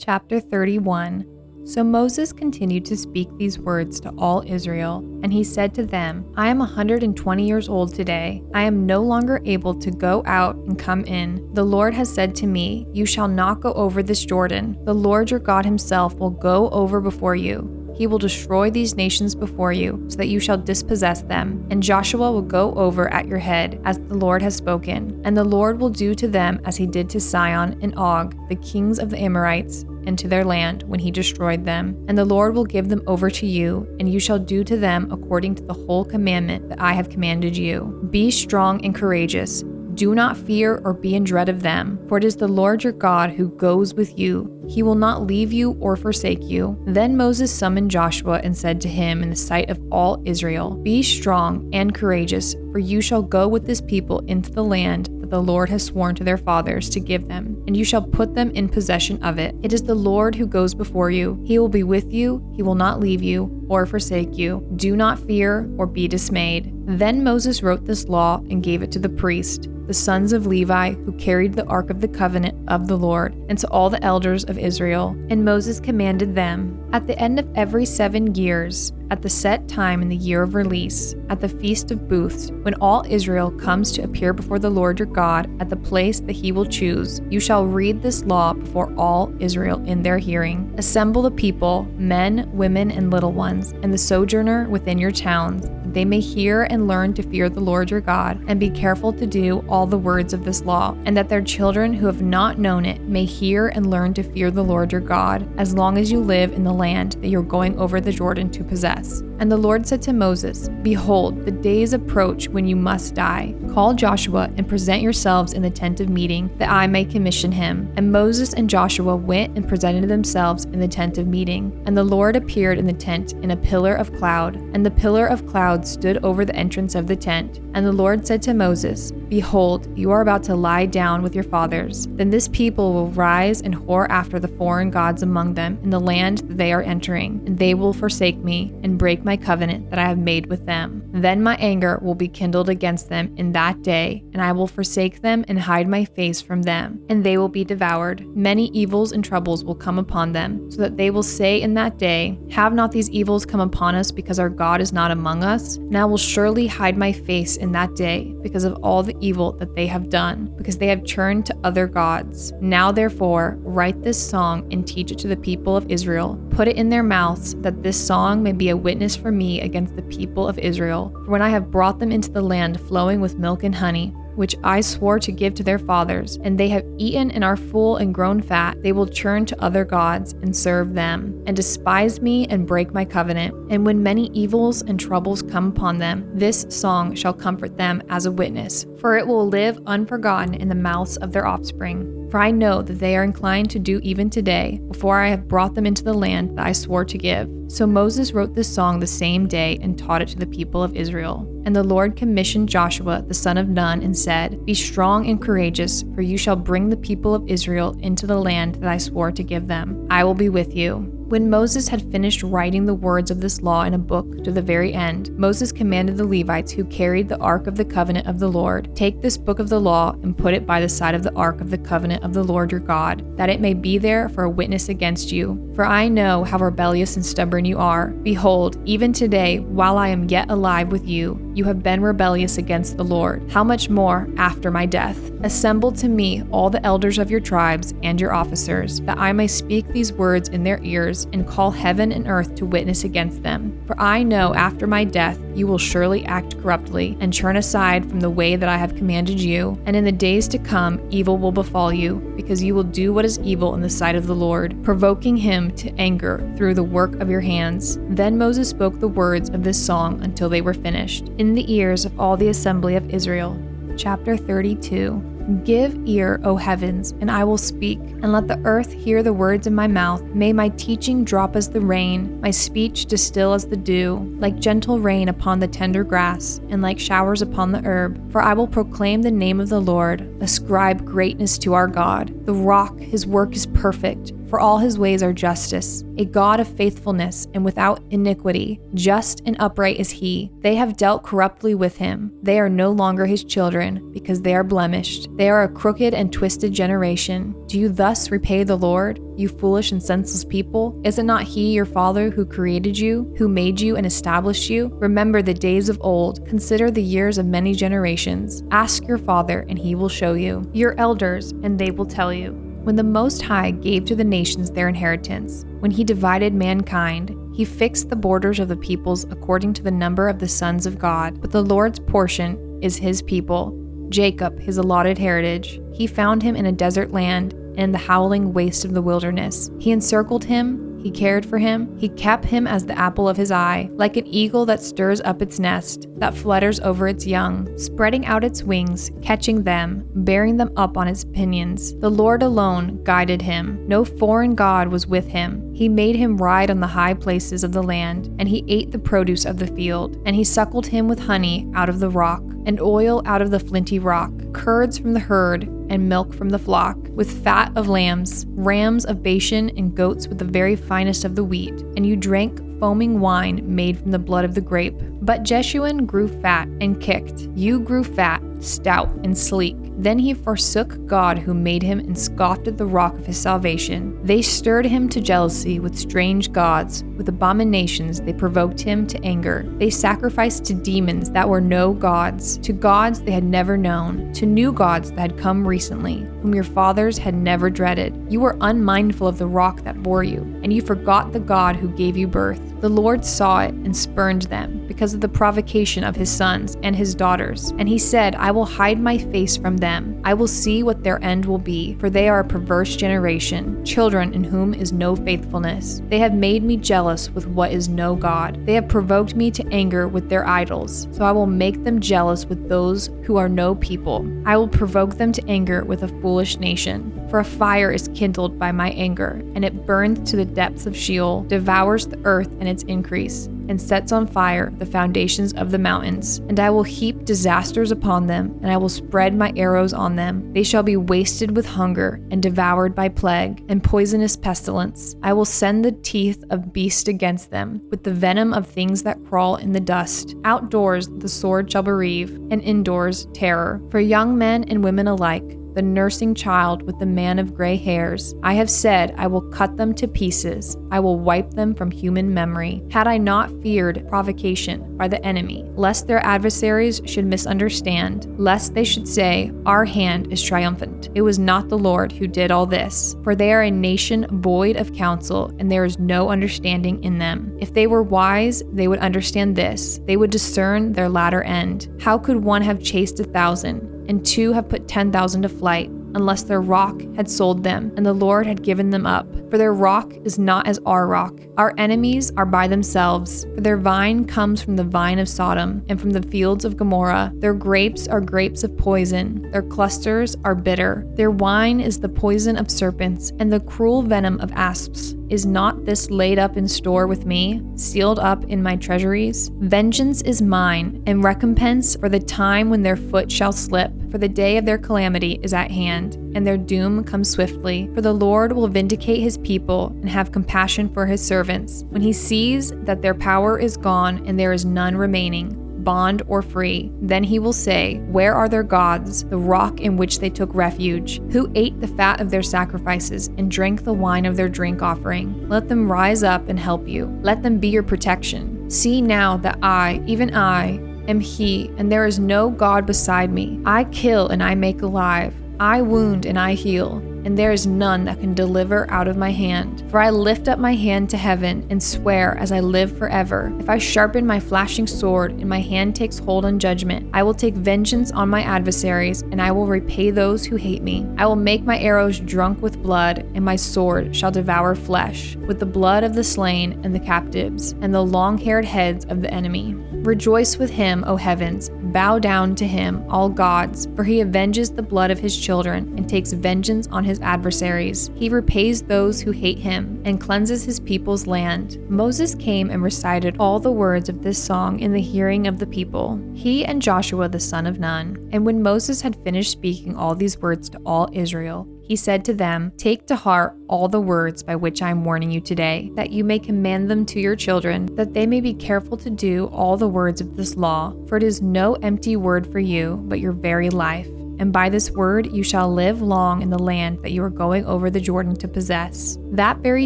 Chapter 31. So Moses continued to speak these words to all Israel, and he said to them, I am 120 years old today. I am no longer able to go out and come in. The Lord has said to me, you shall not go over this Jordan. The Lord your God himself will go over before you. He will destroy these nations before you, so that you shall dispossess them. And Joshua will go over at your head, as the Lord has spoken. And the Lord will do to them as he did to Sihon and Og, the kings of the Amorites, and to their land when he destroyed them. And the Lord will give them over to you, and you shall do to them according to the whole commandment that I have commanded you. Be strong and courageous. Do not fear or be in dread of them, for it is the Lord your God who goes with you. He will not leave you or forsake you. Then Moses summoned Joshua and said to him in the sight of all Israel, Be strong and courageous, for you shall go with this people into the land that the Lord has sworn to their fathers to give them, and you shall put them in possession of it. It is the Lord who goes before you. He will be with you. He will not leave you or forsake you. Do not fear or be dismayed. Then Moses wrote this law and gave it to the priest, the sons of Levi, who carried the ark of the covenant of the Lord, and to all the elders of Israel. And Moses commanded them, at the end of every 7 years, at the set time in the year of release, at the Feast of Booths, when all Israel comes to appear before the Lord your God at the place that he will choose, you shall read this law before all Israel in their hearing. Assemble the people, men, women, and little ones, and the sojourner within your towns, that they may hear and learn to fear the Lord your God, and be careful to do all the words of this law, and that their children who have not known it may hear and learn to fear the Lord your God, as long as you live in the land that you're going over the Jordan to possess. And the Lord said to Moses, Behold, the days approach when you must die. Call Joshua and present yourselves in the tent of meeting, that I may commission him. And Moses and Joshua went and presented themselves in the tent of meeting. And the Lord appeared in the tent in a pillar of cloud, and the pillar of cloud stood over the entrance of the tent. And the Lord said to Moses, Behold, you are about to lie down with your fathers. Then this people will rise and whore after the foreign gods among them in the land that they are entering, and they will forsake me and break my covenant that I have made with them. Then my anger will be kindled against them in that day, and I will forsake them and hide my face from them, and they will be devoured. Many evils and troubles will come upon them, so that they will say in that day, Have not these evils come upon us because our God is not among us? And I will surely hide my face in that day because of all the evil that they have done, because they have turned to other gods. Now therefore, write this song and teach it to the people of Israel. Put it in their mouths, that this song may be a witness for me against the people of Israel. For when I have brought them into the land flowing with milk and honey, which I swore to give to their fathers, and they have eaten and are full and grown fat, they will turn to other gods and serve them, and despise me and break my covenant. And when many evils and troubles come upon them, this song shall comfort them as a witness, for it will live unforgotten in the mouths of their offspring. For I know that they are inclined to do even today, before I have brought them into the land that I swore to give. So Moses wrote this song the same day and taught it to the people of Israel. And the Lord commissioned Joshua the son of Nun and said, Be strong and courageous, for you shall bring the people of Israel into the land that I swore to give them. I will be with you. When Moses had finished writing the words of this law in a book to the very end, Moses commanded the Levites who carried the ark of the covenant of the Lord, Take this book of the law and put it by the side of the ark of the covenant of the Lord your God, that it may be there for a witness against you. For I know how rebellious and stubborn you are. Behold, even today, while I am yet alive with you, you have been rebellious against the Lord. How much more after my death? Assemble to me all the elders of your tribes and your officers, that I may speak these words in their ears and call heaven and earth to witness against them. For I know after my death you will surely act corruptly and turn aside from the way that I have commanded you, and in the days to come evil will befall you, because you will do what is evil in the sight of the Lord, provoking him to anger through the work of your hands. Then Moses spoke the words of this song until they were finished, in the ears of all the assembly of Israel. Chapter 32. Give ear, O heavens, and I will speak, and let the earth hear the words of my mouth. May my teaching drop as the rain, my speech distill as the dew, like gentle rain upon the tender grass, and like showers upon the herb. For I will proclaim the name of the Lord, ascribe greatness to our God. The rock, his work is perfect, for all his ways are justice, a God of faithfulness and without iniquity. Just and upright is he. They have dealt corruptly with him. They are no longer his children, because they are blemished. They are a crooked and twisted generation. Do you thus repay the Lord, you foolish and senseless people? Is it not he, your father, who created you, who made you and established you? Remember the days of old. Consider the years of many generations. Ask your father, and he will show you. Your elders, and they will tell you. When the Most High gave to the nations their inheritance, when he divided mankind, he fixed the borders of the peoples according to the number of the sons of God. But the Lord's portion is his people, Jacob his allotted heritage. He found him in a desert land, in the howling waste of the wilderness. He encircled him, he cared for him, he kept him as the apple of his eye, like an eagle that stirs up its nest, that flutters over its young, spreading out its wings, catching them, bearing them up on its pinions. The Lord alone guided him. No foreign god was with him. He made him ride on the high places of the land, and he ate the produce of the field, and he suckled him with honey out of the rock, and oil out of the flinty rock, curds from the herd, and milk from the flock, with fat of lambs, rams of Bashan, and goats with the very finest of the wheat. And you drank foaming wine made from the blood of the grape. But Jeshurun grew fat and kicked. You grew fat, stout, and sleek. Then he forsook God who made him and scoffed at the rock of his salvation. They stirred him to jealousy with strange gods. With abominations they provoked him to anger. They sacrificed to demons that were no gods, to gods they had never known, to new gods that had come recently, whom your fathers had never dreaded. You were unmindful of the rock that bore you, and you forgot the God who gave you birth. The Lord saw it and spurned them because of the provocation of his sons and his daughters. And he said, I will hide my face from them. I will see what their end will be, for they are a perverse generation, children in whom is no faithfulness. They have made me jealous with what is no God. They have provoked me to anger with their idols. So I will make them jealous with those who are no people. I will provoke them to anger with a foolish nation. For a fire is kindled by my anger, and it burns to the depths of Sheol, devours the earth and its increase, and sets on fire the foundations of the mountains. And I will heap disasters upon them, and I will spread my arrows on them. They shall be wasted with hunger, and devoured by plague, and poisonous pestilence. I will send the teeth of beasts against them, with the venom of things that crawl in the dust. Outdoors the sword shall bereave, and indoors terror. For young men and women alike, the nursing child with the man of gray hairs. I have said, I will cut them to pieces. I will wipe them from human memory. Had I not feared provocation by the enemy, lest their adversaries should misunderstand, lest they should say, our hand is triumphant. It was not the Lord who did all this. For they are a nation void of counsel, and there is no understanding in them. If they were wise, they would understand this. They would discern their latter end. How could one have chased 1,000? And 2 have put 10,000 to flight, unless their rock had sold them, and the Lord had given them up. For their rock is not as our rock. Our enemies are by themselves. For their vine comes from the vine of Sodom, and from the fields of Gomorrah. Their grapes are grapes of poison. Their clusters are bitter. Their wine is the poison of serpents, and the cruel venom of asps. Is not this laid up in store with me, sealed up in my treasuries? Vengeance is mine, and recompense for the time when their foot shall slip. For the day of their calamity is at hand, and their doom comes swiftly. For the Lord will vindicate his people and have compassion for his servants, when he sees that their power is gone and there is none remaining, bond or free. Then he will say, where are their gods, the rock in which they took refuge? Who ate the fat of their sacrifices and drank the wine of their drink offering? Let them rise up and help you. Let them be your protection. See now that I, even I, am he, and there is no God beside me. I kill and I make alive. I wound and I heal, and there is none that can deliver out of my hand. For I lift up my hand to heaven and swear as I live forever. If I sharpen my flashing sword and my hand takes hold on judgment, I will take vengeance on my adversaries, and I will repay those who hate me. I will make my arrows drunk with blood, and my sword shall devour flesh, with the blood of the slain and the captives, and the long-haired heads of the enemy. Rejoice with him, O heavens, bow down to him, all gods, for he avenges the blood of his children and takes vengeance on his adversaries. He repays those who hate him and cleanses his people's land. Moses came and recited all the words of this song in the hearing of the people, he and Joshua the son of Nun. And when Moses had finished speaking all these words to all Israel, he said to them, "Take to heart all the words by which I am warning you today, that you may command them to your children, that they may be careful to do all the words of this law. For it is no empty word for you, but your very life. And by this word you shall live long in the land that you are going over the Jordan to possess." That very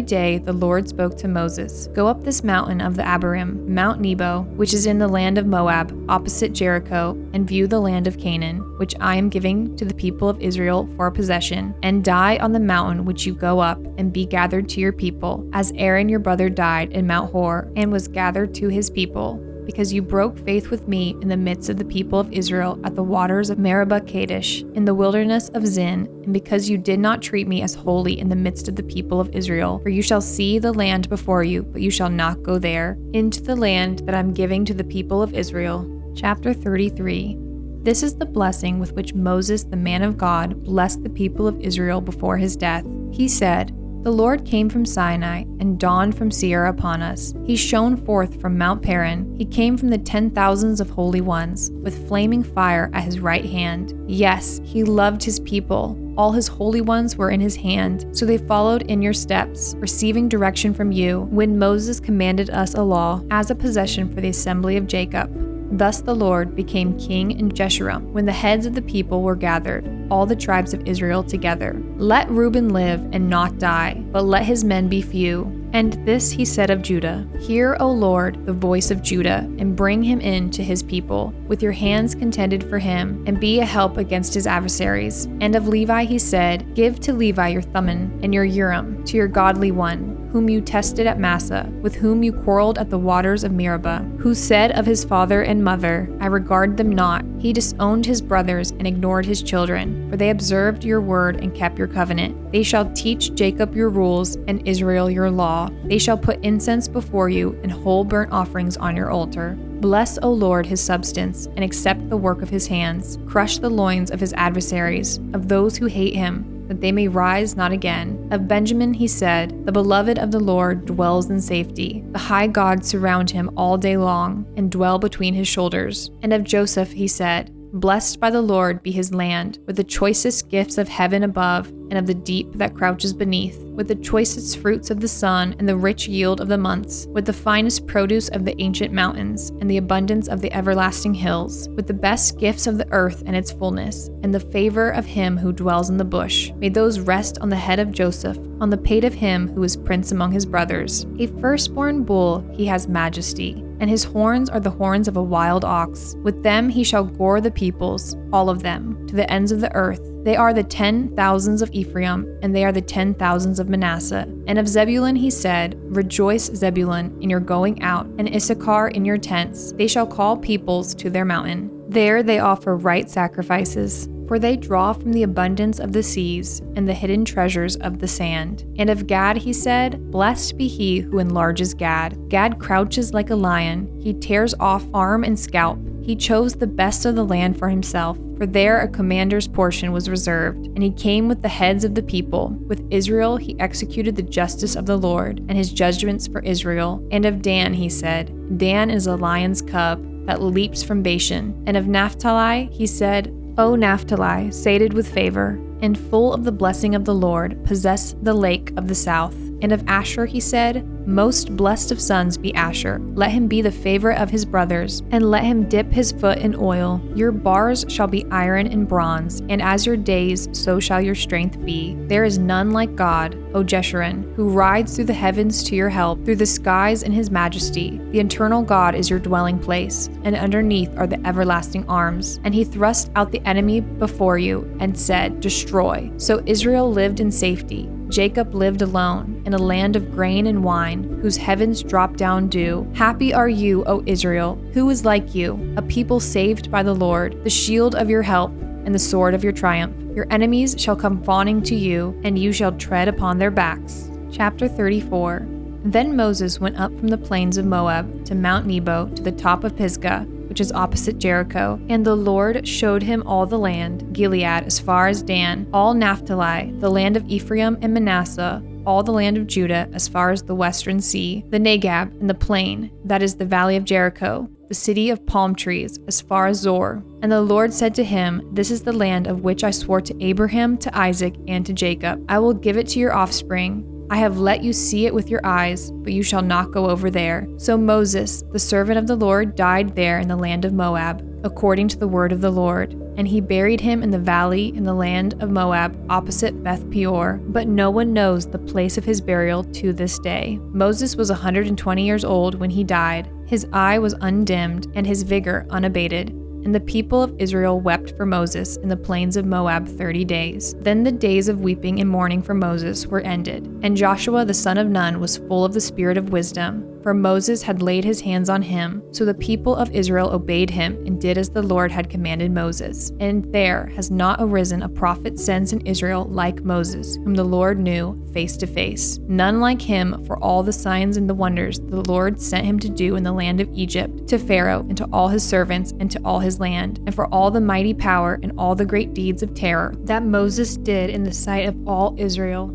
day the Lord spoke to Moses, "Go up this mountain of the Abarim, Mount Nebo, which is in the land of Moab, opposite Jericho, and view the land of Canaan, which I am giving to the people of Israel for a possession, and die on the mountain which you go up, and be gathered to your people, as Aaron your brother died in Mount Hor, and was gathered to his people. Because you broke faith with me in the midst of the people of Israel at the waters of Meribah Kadesh, in the wilderness of Zin, and because you did not treat me as holy in the midst of the people of Israel. For you shall see the land before you, but you shall not go there, into the land that I am giving to the people of Israel." Chapter 33. This is the blessing with which Moses, the man of God, blessed the people of Israel before his death. He said, "The Lord came from Sinai and dawned from Seir upon us. He shone forth from Mount Paran. He came from the 10,000s of holy ones, with flaming fire at his right hand. Yes, he loved his people. All his holy ones were in his hand, so they followed in your steps, receiving direction from you, when Moses commanded us a law, as a possession for the assembly of Jacob. Thus the Lord became king in Jeshurun, when the heads of the people were gathered, all the tribes of Israel together. Let Reuben live and not die, but let his men be few." And this he said of Judah, "Hear, O Lord, the voice of Judah, and bring him in to his people, with your hands contended for him, and be a help against his adversaries." And of Levi he said, "Give to Levi your Thummim and your Urim, to your godly one, whom you tested at Massah, with whom you quarreled at the waters of Meribah, who said of his father and mother, 'I regard them not.' He disowned his brothers and ignored his children, for they observed your word and kept your covenant. They shall teach Jacob your rules and Israel your law. They shall put incense before you and whole burnt offerings on your altar. Bless, O Lord, his substance, and accept the work of his hands. Crush the loins of his adversaries, of those who hate him, that they may rise not again." Of Benjamin he said, "The beloved of the Lord dwells in safety. The high gods surround him all day long, and dwell between his shoulders." And of Joseph he said, "Blessed by the Lord be his land, with the choicest gifts of heaven above, and of the deep that crouches beneath, with the choicest fruits of the sun and the rich yield of the months, with the finest produce of the ancient mountains and the abundance of the everlasting hills, with the best gifts of the earth and its fullness, and the favor of him who dwells in the bush. May those rest on the head of Joseph, on the pate of him who is prince among his brothers. A firstborn bull he has majesty, and his horns are the horns of a wild ox. With them he shall gore the peoples, all of them, to the ends of the earth. They are the 10,000s of Ephraim, and they are the 10,000s of Manasseh." And of Zebulun he said, "Rejoice, Zebulun, in your going out, and Issachar in your tents. They shall call peoples to their mountain. There they offer right sacrifices, for they draw from the abundance of the seas and the hidden treasures of the sand." And of Gad he said, "Blessed be he who enlarges Gad. Gad crouches like a lion. He tears off arm and scalp. He chose the best of the land for himself, for there a commander's portion was reserved, and he came with the heads of the people. With Israel he executed the justice of the Lord, and his judgments for Israel." And of Dan he said, "Dan is a lion's cub that leaps from Bashan." And of Naphtali he said, "O Naphtali, sated with favor, and full of the blessing of the Lord, possess the lake of the south." And of Asher he said, "Most blessed of sons be Asher. Let him be the favorite of his brothers, and let him dip his foot in oil. Your bars shall be iron and bronze, and as your days, so shall your strength be. There is none like God, O Jeshurun, who rides through the heavens to your help, through the skies in his majesty. The eternal God is your dwelling place, and underneath are the everlasting arms. And he thrust out the enemy before you, and said, 'Destroy.' So Israel lived in safety. Jacob lived alone, in a land of grain and wine, whose heavens drop down dew. Happy are you, O Israel, who is like you, a people saved by the Lord, the shield of your help, and the sword of your triumph. Your enemies shall come fawning to you, and you shall tread upon their backs." Chapter 34. Then Moses went up from the plains of Moab to Mount Nebo to the top of Pisgah, which is opposite Jericho. And the Lord showed him all the land, Gilead as far as Dan, all Naphtali, the land of Ephraim and Manasseh, all the land of Judah as far as the western sea, the Negab and the plain, that is the valley of Jericho, the the city of palm trees, as far as Zor. And the Lord said to him, This is the land of which I swore to Abraham, to Isaac, and to Jacob. I will give it to your offspring. I have let you see it with your eyes, but you shall not go over there. So Moses, the servant of the Lord, died there in the land of Moab, according to the word of the Lord. And he buried him in the valley in the land of Moab, opposite Beth Peor. But no one knows the place of his burial to this day. Moses was 120 years old when he died. His eye was undimmed, and his vigor unabated. And the people of Israel wept for Moses in the plains of Moab 30 days. Then the days of weeping and mourning for Moses were ended. And Joshua the son of Nun was full of the spirit of wisdom, for Moses had laid his hands on him. So the people of Israel obeyed him and did as the Lord had commanded Moses. And there has not arisen a prophet since in Israel like Moses, whom the Lord knew face to face. None like him for all the signs and the wonders the Lord sent him to do in the land of Egypt, to Pharaoh and to all his servants and to all his land, and for all the mighty power and all the great deeds of terror that Moses did in the sight of all Israel.